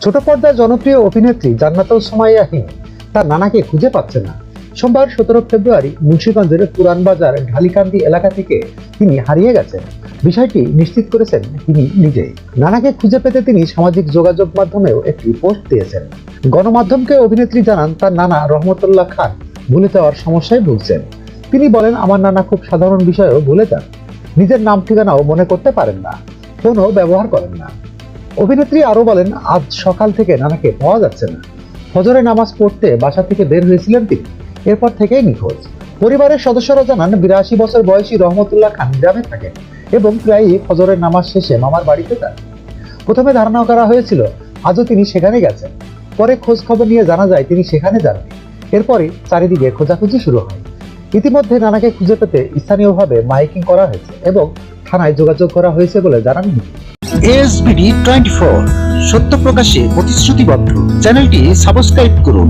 ছোট পর্দার জনপ্রিয় অভিনেত্রী জান্নাতুল সুমাইয়া হিমি তার নানাকে খুঁজে পাচ্ছে না। সোমবার 17 ফেব্রুয়ারি মুন্সিগঞ্জের পুরানবাজার ঢালিকান্দি এলাকা থেকে তিনি হারিয়ে গেছেন। বিষয়টি নিশ্চিত করেছেন তিনি নিজেই। নানাকে খুঁজে পেতে তিনি সামাজিক যোগাযোগ মাধ্যমেও একটি পোস্ট দিয়েছেন। গণমাধ্যমকে অভিনেত্রী জানান তার নানা রহমতুল্লাহ খান ভুলে যাওয়ার সমস্যায় ভুগছেন। তিনি বলেন, আমার নানা খুব সাধারণ বিষয়েও ভুলে যান, নিজের নাম ঠিকানাও মনে করতে পারেন না, ফোনও ব্যবহার করেন না। অভিনেত্রী আরো বলেন, আজ সকাল থেকে নানাকে পাওয়া যাচ্ছে না। ফজরে নামাজ পড়তে বাসা থেকে বের হয়েছিলেন তিনি, এরপর থেকেই নিখোঁজ। পরিবারের সদস্যরা জানান 82 বছর বয়সী রহমতুল্লাহ খান গ্রামে থাকেন এবং প্রায়ই ফজরের নামাজ শেষে মামার বাড়িতে যান। প্রথমে ধারণা করা হয়েছিল আজও তিনি সেখানে গেছেন, পরে খোঁজ খবর নিয়ে জানা যায় তিনি সেখানে যাননি। এরপরই চারিদিকে খোঁজাখুঁজি শুরু হয়। ইতিমধ্যে নানাকে খুঁজে পেতে স্থানীয়ভাবে মাইকিং করা হয়েছে এবং থানায় যোগাযোগ করা হয়েছে বলে জানান তিনি। ASBD 24 সত্য প্রকাশে প্রতিশ্রুতিবদ্ধ। চ্যানেলটি সাবস্ক্রাইব করুন।